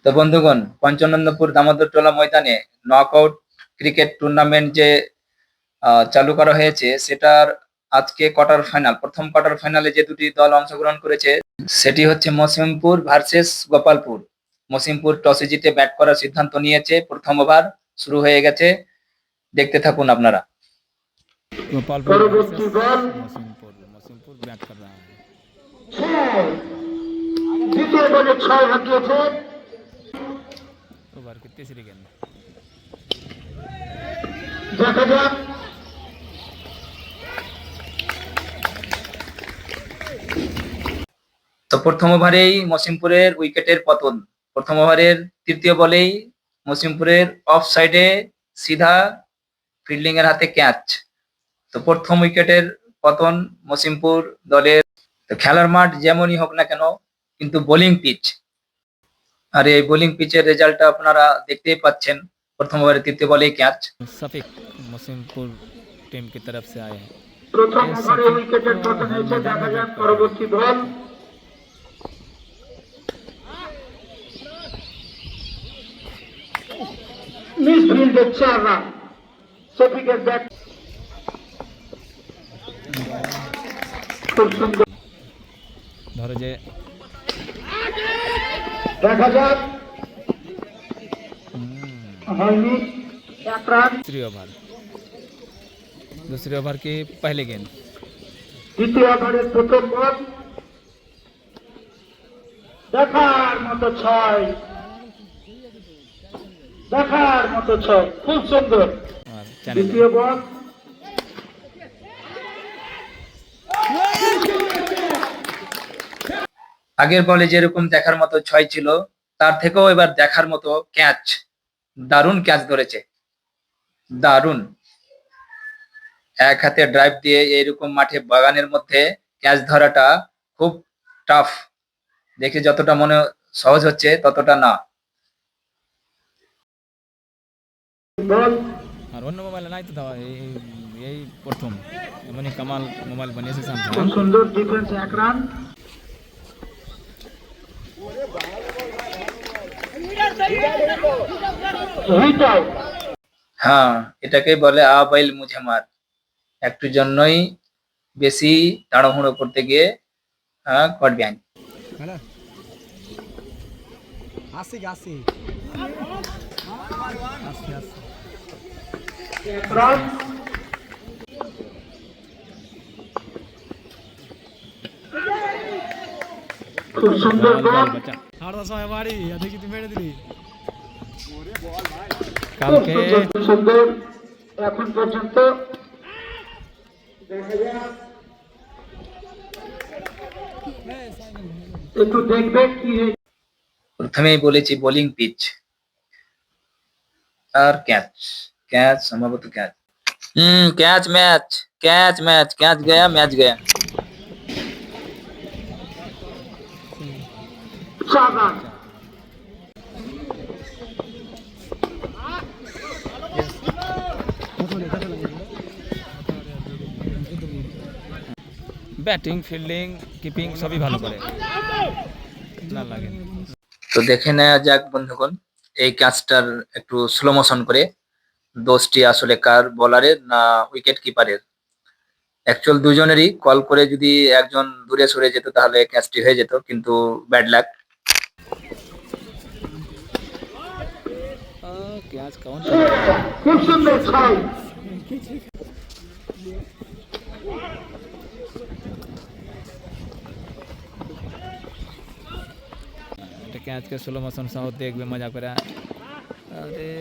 তো বন্ধুগণ, পঞ্চনন্দপুর দামোদরটোলা ময়দানে নকআউট ক্রিকেট টুর্নামেন্ট যে চালু করা হয়েছে, সেটার আজকে প্রথম কোয়ার্টার ফাইনালে যে দুটি দল অংশগ্রহণ করেছে সেটি হচ্ছে মসিমপুর ভার্সেস গোপালপুর। মসিমপুর টসে জিতে ব্যাট করার সিদ্ধান্ত নিয়েছে। প্রথম ওভার শুরু হয়ে গেছে, দেখতে থাকুন আপনারা। गोपालपुर मसीमपुर मसीमपुर बैट कर रहा है। দ্বিতীয় বলে 6 হাঁকিয়েছে। ओवर की तीसरी गेंद দেখা যাক তো প্রথম ওভারেই মসিমপুরের উইকেটের পতন। প্রথম ওভারের তৃতীয় বলেই মসিমপুরের অফ সাইডে সিধা ফিল্ডিং এর হাতে ক্যাচ। তো প্রথম উইকেটের পতন মসিমপুর দলের। তো খেলার মাঠ যেমনই হোক না কেন, কিন্তু বোলিং পিচ, আর এই বোলিং পিচের রেজাল্টটা আপনারা দেখতেই পাচ্ছেন। প্রথম ওভারের তৃতীয় বলেই ক্যাচ। सफिक मसीमपुर टीम की तरफ से आए हैं। প্রথম ওভারে উইকেটের পতন হয়েছে। দেখা যাক পরবর্তী বল। মিস ফিল্ডে 4 রান। সফিকের ব্যাট খুব সুন্দর। ধরো যে দেখা যাক হয়নি। 1 রান। दूसरे ओवर की पहली गेंद দ্বিতীয় ওভারের প্রথম বল। দেখার মতো 6, দেখার মতো 6, খুব সুন্দর। और चैनल দ্বিতীয় বল। আগের বলে যেরকম দেখার মতো 6 ছিল, তার থেকেও এবার দেখার মতো ক্যাচ। দারুণ ক্যাচ ধরেছে, দারুণ। এক হাতে ড্রাইভ দিয়ে এইরকম মাঠে বাগানের মধ্যে ক্যাচ ধরাটা খুব টাফ। দেখে যতটা মনে সহজ হচ্ছে ততটা না। বল और অন্য মোবাইল নাই তো দাও এই প্রথম মানে কামাল মোবাইল বানিয়েছে খুব স্যামসাং। সুন্দর ডিফেন্স। 1 রান। Hit out. হ্যাঁ, এটাকেই বলে আবাইল মুঝে মার। একটু জন্যই বেশি তাড়াহুড়ো করতে গিয়ে কট ব্যাং। আসি আসি 1 রান। খুব সুন্দর বল। बचा हारदा समय बारी देखि তুমি মেরে দিলি খুব কালকে সুন্দর, খুব সুন্দর। এখন পর্যন্ত দেখা যাক, একটু দেখবে কি হয়েছে। প্রথমেই বলেছি বোলিং পিচ আর ক্যাচ। ক্যাচ সম্ভবত catch. Catch match, catch match, catch Gaya, match Gaya. 4 run. Batting fielding keeping সবই ভালো করে না লাগে। তো দেখে নেওয়া যাক বন্ধুগণ এই ক্যাচটার একটু স্লো মোশন করে, দোষটি আসলে কার, বোলারের না উইকেট কিপারের। অ্যাকচুয়াল দুজনেরই। কল করে যদি একজন দূরে সরে যেত তাহলে ক্যাচটি হয়ে যেত, কিন্তু ব্যাড লাক। ক্যাচ কাউন্ট খুব সুন্দর 6। এটা ক্যাচ কে স্লো মোশন সহ দেখবে মজা করে। আরে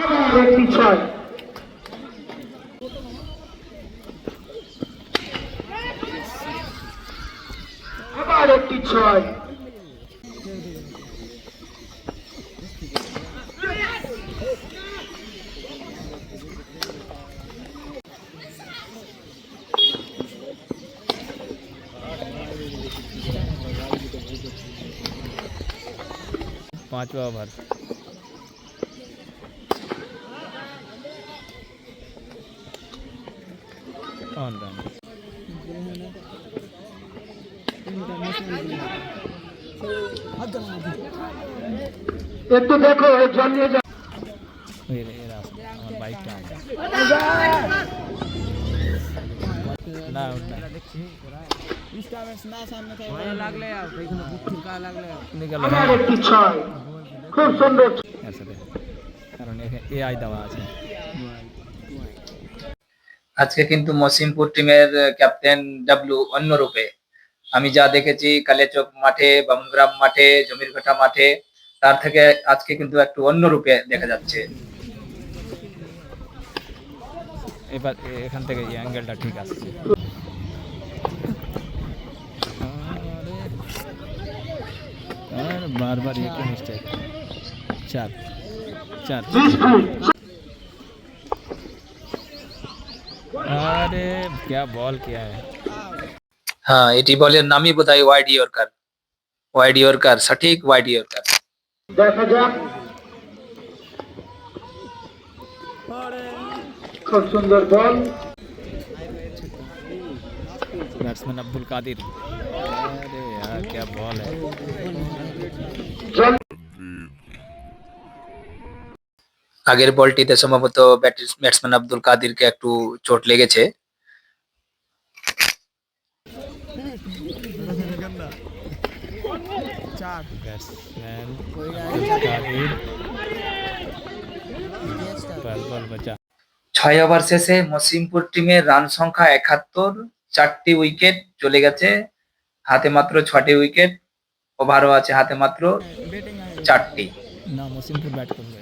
আবার একটি 6। আবার একটি 6। पांचवा ओवर ऑन रन একটু দেখো জানিয়ে যাও ये रास्ता আমার বাইকটা না ওটা নিকাল আমার একটি ছয় খুব সুন্দর এর সাথে কারণ এআই দেওয়া আছে আজকে কিন্তু মসিমপুর টিমের ক্যাপ্টেন ডাব্লু অন্য রূপে। আমি যা দেখেছি কালিয়াচক মাঠে, বামুনগ্রাম মাঠে, জমিরঘাটা মাঠে, তার থেকে আজকে কিন্তু একটু অন্য রূপে দেখা যাচ্ছে। এবার এখান থেকে এই অ্যাঙ্গেলটা ঠিক আসছে আর বারবার একে মিস্টেক চার চার अरे क्या बॉल किया है হ্যাঁ, এটি বলের নামই বোধহয় ওয়াইড ইয়র্কার। ওয়াইড ইয়র্কার, সঠিক ওয়াইড ইয়র্কার। দেখা যাক খুব সুন্দর বল बैट्समैन अब्दुल कादिर अरे यार क्या बॉल है জল আগের বলটিতে সম্ভবত ব্যাটসম্যান আব্দুল কাদিরকে একটু চোট লেগেছে। बैट्समैन अब्दुल कादिर पहला बॉल बचा 6 ওভার শেষে মসিমপুর টিমের রান সংখ্যা 71, 4টি উইকেট চলে গেছে, হাতে মাত্র 6টি উইকেট, ওভারও আছে হাতে মাত্র 4টি। ना मोसिमपुर बैट कर गए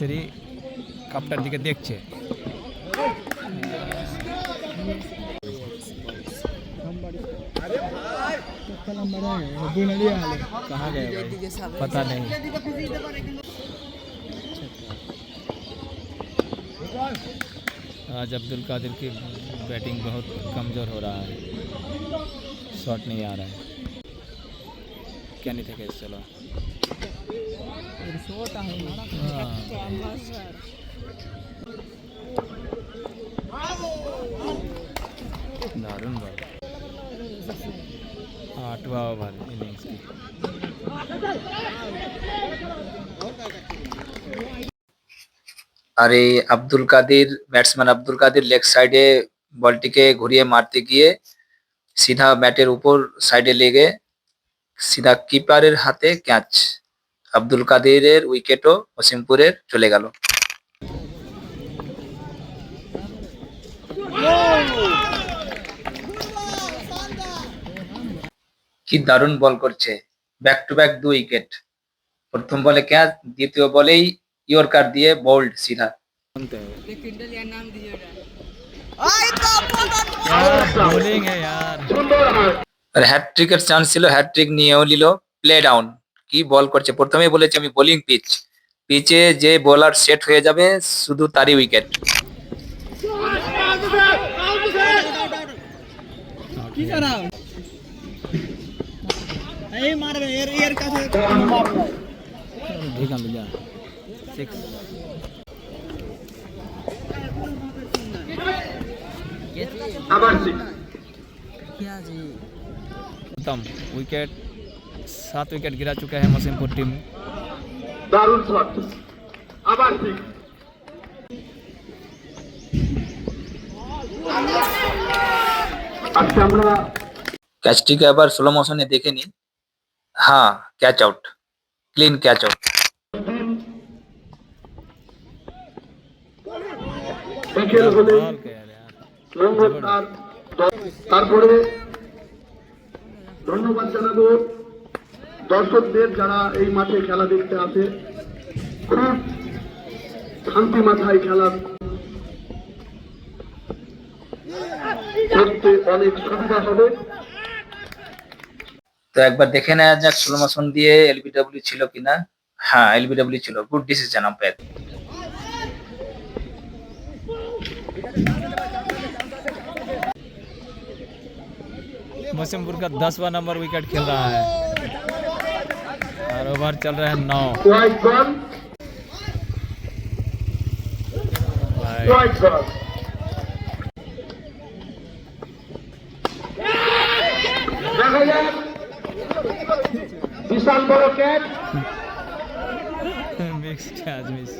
সেরি কাপটার দিকে দেখছে कहाँ गए भाई? पता नहीं आज अब्दुल कादिर की बैटिंग बहुत कमज़ोर हो रहा है शॉट नहीं आ रहा है क्या नहीं था कैसे चलो दारुण बॉल 8वां ओवर इनिंग्स की আর এই ব্যাটসম্যান আব্দুল কাদির লেগ সাইডে বলটিকে ঘুরিয়ে মারতে গিয়ে সিধা ব্যাটের উপর সাইডে লেগে সিধা কিপারের হাতে ক্যাচ। আব্দুল কাদিরের উইকেটও মসিমপুরের চলে গেল। কি দারুণ বল করছে, ব্যাক টু ব্যাক 2 উইকেট। প্রথম বলে ক্যাচ, দ্বিতীয় বলেই ইয়র্কার দিয়ে বোল্ড সিধা। बॉलिंग है यार সুন্দর হাত আর হ্যাটট্রিকের চান্স ছিল, হ্যাটট্রিক নিয়েও নিল। প্লে ডাউন, কি বল করছে, প্রথমেই বলেছি আমি বোলিং পিচে যে বোলার সেট হয়ে যাবে শুধু তারই উইকেট। ठीक है भैया 6 আবার six। खत्म विकेट 7 विकेट गिरा चुका है मसीमपुर टीम দারুণ শট আবার six। আজকে আমরা ক্যাচটিকে আবার স্লো মোশনে দেখে নি। হ্যাঁ, catch out, clean catch out. দেখেল হলে बॉल क्या यार রঙ্গতার তারপরে ধন্যবাদ জানাবো দর্শকদের যারা এই মাঠে খেলা দেখতে আসে। খুব শান্তি মাথায় খেলা দেখতে অনেক সুবিধা হবে। তো একবার দেখে নেওয়া যাক স্লো মোশন দিয়ে এলবিডব্লিউ ছিল কিনা। হ্যাঁ, এলবিডব্লিউ ছিল। Good decision umpire. मसीमपुर का 10वां नंबर विकेट खेल रहा है और ओवर चल रहा है 9 হোয়াইট বল भाई হোয়াইট বল বিশাল বড় ক্যাচ। Mix catch miss.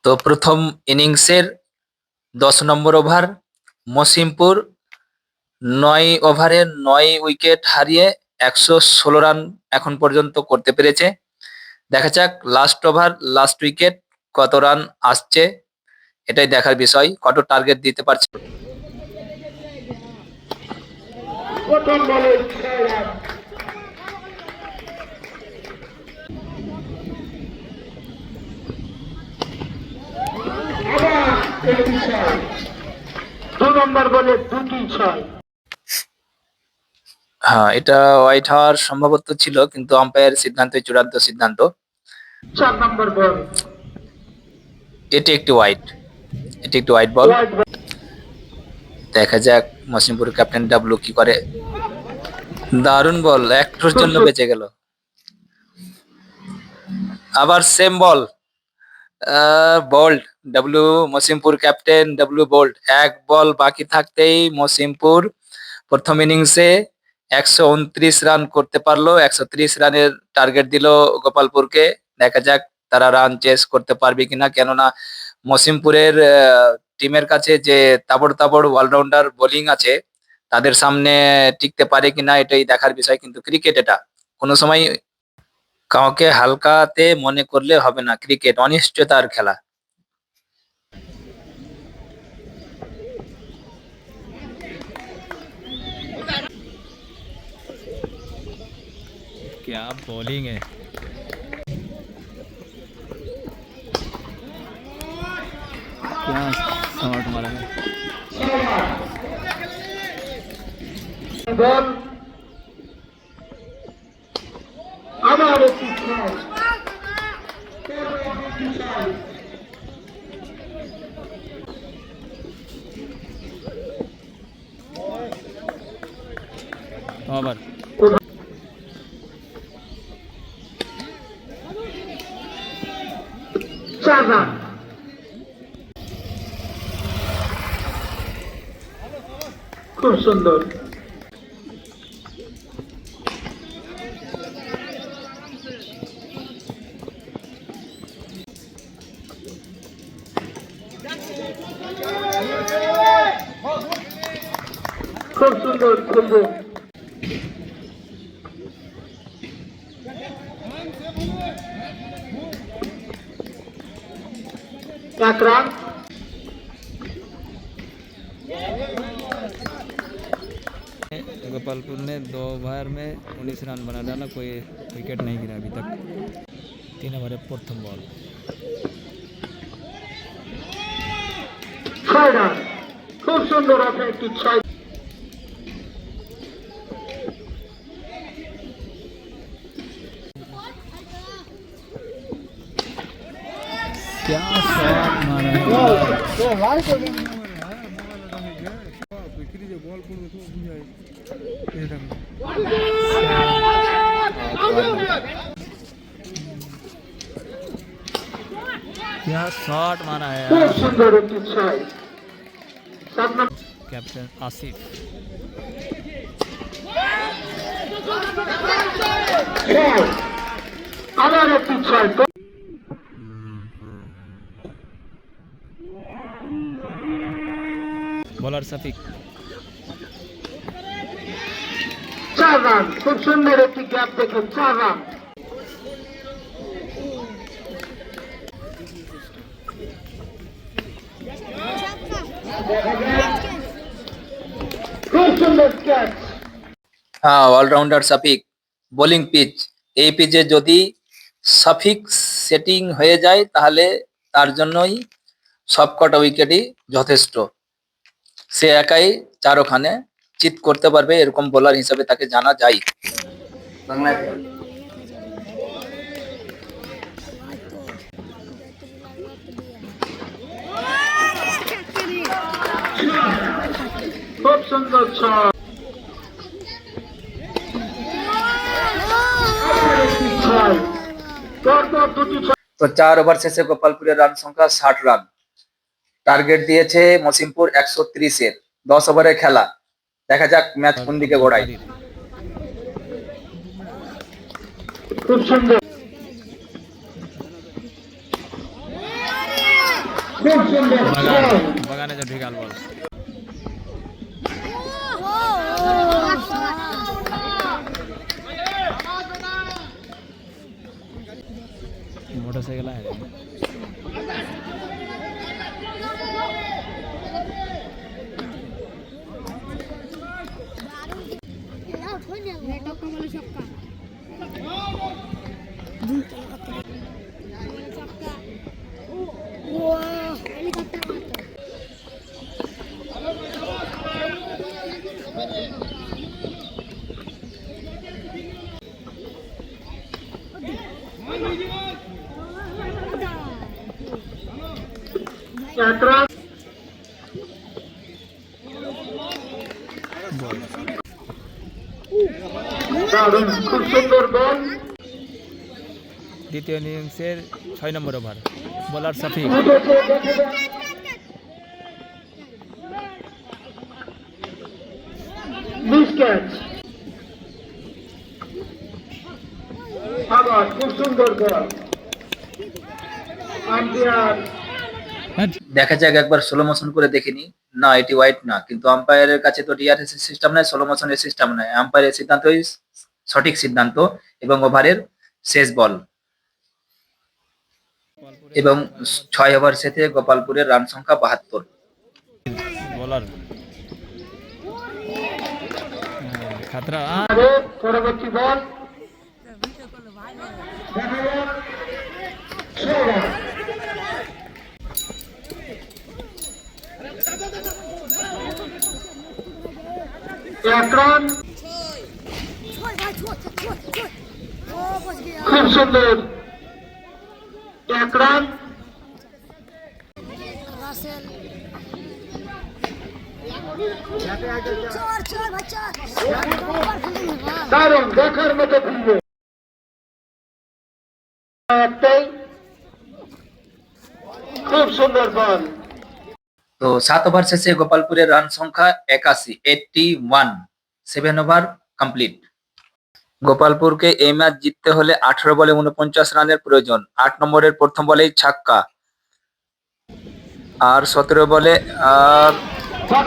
তো প্রথম ইনিংসের 10 নম্বর ওভার মসিমপুর 9 ওভারে 9 উইকেট হারিয়ে 116 রান এখন পর্যন্ত করতে পেরেছে। দেখা যাক লাস্ট ওভার লাস্ট উইকেট কত রান আসছে, এটাই দেখার বিষয়, কত টার্গেট দিতে পারছে। প্রথম বলে 6 রান। আবার একটি 6। 2 নম্বর বলে 2টি 6। হ্যাঁ, এটা হোয়াইট হওয়ার সম্ভবত ছিল, কিন্তু আম্পায়ার সিদ্ধান্তই চূড়ান্ত সিদ্ধান্ত। 4 নম্বর বল। এটি একটি হোয়াইট বল। Wide ball. দেখা যাক মসিমপুর ক্যাপ্টেন ডাবলু কি করে। দারুণ বল, একটুর জন্য বেঁচে গেল। আবার সেম বল, bowled Dablu, Masimpur captain Dablu bowled. এক বল বাকি থাকতেই মসিমপুর প্রথম ইনিংসে 129 রান করতে পারলো। 130 রানের টার্গেট দিল গোপালপুরকে। দেখা যাক তারা রান চেস করতে পারবে কিনা, কেননা মসিমপুরের টিমের কাছে যে তাবড় তাবড় অলরাউন্ডার বোলিং আছে, তাদের সামনে টিকতে পারে কিনা এটাই দেখার বিষয়। কিন্তু ক্রিকেট এটা কোনো সময় কাউকে হালকাতে মনে করলে হবে না, ক্রিকেট অনিশ্চয়তার খেলা। क्या बॉलिंग है। क्या शॉट मारा है। বল আবার একটি 6। ओवर। 4 রান। খুব সুন্দর। খুব সুন্দর খেলবো। 1 রান। गोपालपुर ने 2 ओवर में 19 रन बना डाला, कोई विकेट नहीं गिरा अभी तक। 3 ओवर प्रथम बॉल। 6 রান। খুব সুন্দর আছে একটি 6। क्या शॉट मारा है। क्या शॉट मारा है খুব यार। সুন্দর একটি 6। 7 নম্বর कैप्टन आसिफ। 6। আবার একটি 6। बॉलर शफीक। 4 রান। খুব সুন্দর একটি গ্যাপ দেখেন। 4 রান। খুব সুন্দর ক্যাচ। হ্যাঁ, অলরাউন্ডার সাফিক, বোলিং পিচ। এই পিচে যদি সঠিক সেটিং হয়ে যায় তাহলে তার জন্যই সবকটা উইকেটই যথেষ্ট। সে একাই 4 ওখানে চিত করতে পারবে, এরকম বোলার হিসাবে তাকে জানা যায়। খুব সুন্দর 6। পরপর দুটি 6। তো 4 ওভার শেষে গোপালপুরের রান সংখ্যা 60 রান। টার্গেট দিয়েছে মসিমপুর 130-এর। 10 ওভারের খেলা, দেখা যাক ম্যাচ কোন দিকে গড়ায়। খুব সুন্দর খুব সুন্দর बगाने जो ढिगाल बॉल मोटरसाइकिल है এক রান দারুণ খুব সুন্দর বল দ্বিতীয় ইনিংসের 6 নম্বর ওভার বোলার শফিক উঠেছে দেখা যাক মিস ক্যাচ আবার খুব সুন্দর বল আম্পায়ার দেখা যাক একবার স্লো মোশন করে দেখিনি না এটি ওয়াইড না কিন্তু আম্পায়ারের কাছে তো ডিআরএস সিস্টেম নাই স্লো মোশনের সিস্টেম নাই আম্পায়ারের সিদ্ধান্তই সঠিক সিদ্ধান্ত এবং ওভারের শেষ বল এবং 6 ওভার শেষে গোপালপুরের রান সংখ্যা 72 বোলার খাতরা আরে পরবর্তী বল দেখা যাক ছয় রান। এক রান খুব সুন্দর এক রান দারুণ দেখার মতো ফিরবে একটাই খুব সুন্দর বল তো 7 ওভার শেষে গোপালপুরের রান সংখ্যা 81 7 ওভার কমপ্লিট গোপালপুরকে এই ম্যাচ জিততে হলে 18 বলে 49 রানের প্রয়োজন 8 নম্বরের প্রথম বলেই ছক্কা আর 17 বলে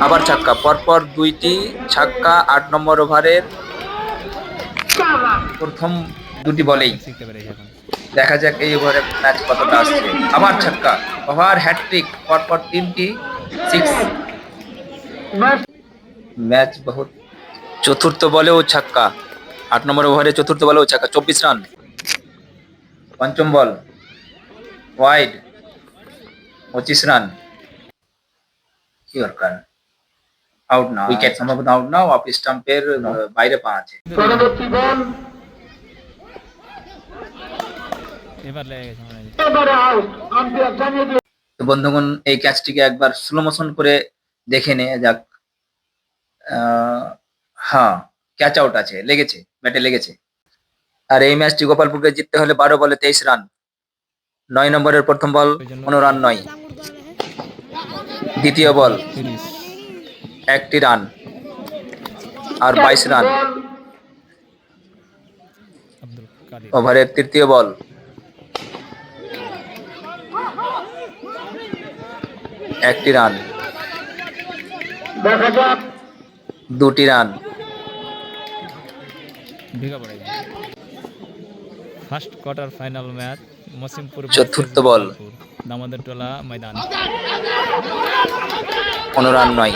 আবার ছক্কা পরপর দুইটি ছক্কা 8 নম্বর ওভারের প্রথম দুটি বলেই শিখতে পেরেছি এখন দেখা যাক এই ওভারে ম্যাচ কতটা আসছে আবার ছক্কা ওভার হ্যাটট্রিক পরপর তিনটি 6 ম্যাচ বহুত চতুর্থ বলেও ছক্কা 8 নম্বর ওভারে চতুর্থ বলেও ছক্কা 24 রান পঞ্চম বল ওয়াইড 25 রান কি দরকার আউট না উইকেট সম্ভবত আউট না অফ স্টাম্পের বাইরে পা আছে পরবর্তী বল এবার লেগে গেছে মনে হয় এবারে আউট আম্পায়ার জানিয়ে দিয়ে তো বন্ধুগণ এই ক্যাচটিকে একবার স্লো মোশন করে দেখে নে যাক হ্যাঁ ক্যাচ আউট আছে লেগেছে ব্যাটে লেগেছে আর এই ম্যাচটি গোপালপুরকে জিততে হলে 12 বলে 23 রান 9 নম্বরের প্রথম বল 15 রান নয় দ্বিতীয় বল 30 একটি রান আর 22 রান বল আব্দুল কাদির ওভারের তৃতীয় বল একটি রান দেখা যাক দুটি রান ঢিকা পড়ে গেছে first quarter final match Masimpur চতুর্থ বল। দামোদর টোলা ময়দান 15 রান নয়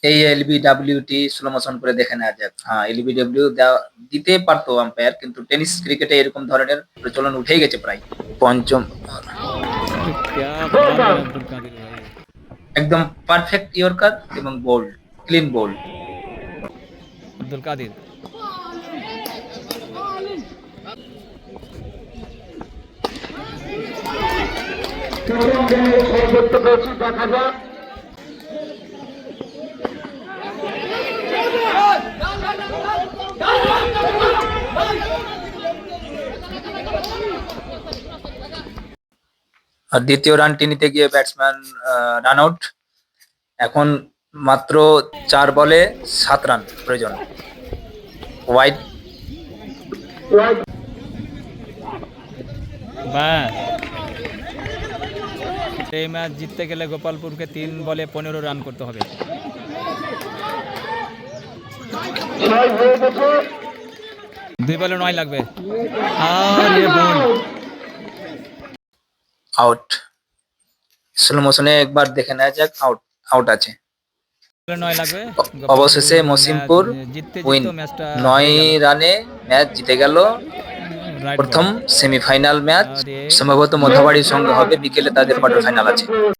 এই এলবিডব্লিউটি স্লো মোশন করে দেখে নেওয়া যাক হ্যাঁ এলবিডব্লিউ দিতে পারতো আম্পায়ার কিন্তু টেনিস ক্রিকেটে এরকম ধরনের প্রচলন উঠেই গেছে প্রায় পঞ্চম क्या बात है अब्दुल कादिर भाई একদম পারফেক্ট ইয়র্কার এবং bowled clean bowled Abdul Qadir প্রথম বলে ছয় করতে পেরেছি দেখা যাক আর দ্বিতীয় রানটি নিতে গিয়ে ব্যাটসম্যান রান আউট এখন মাত্র 4 বলে 7 রান প্রয়োজন ওয়াইড ওয়াইড ব্যাস এই ম্যাচ জিততে গেলে গোপালপুরকে 3 বলে 15 রান করতে হবে। 2 বলে 9 লাগবে। আর ये बोल আউট। স্লো মোশনে একবার দেখে নেওয়া যাক, আউট আছে। 9 লাগবে। অবশেষে মসিমপুর জিততে উইন, ম্যাচটা 9 রানে ম্যাচ জিতে গেল। রাইট প্রথম সেমিফাইনাল ম্যাচ আর সম্ভবত মধ্যাবাড়ির সঙ্গে হবে, বিকেলে তাদের কোয়ার্টার ফাইনাল আছে।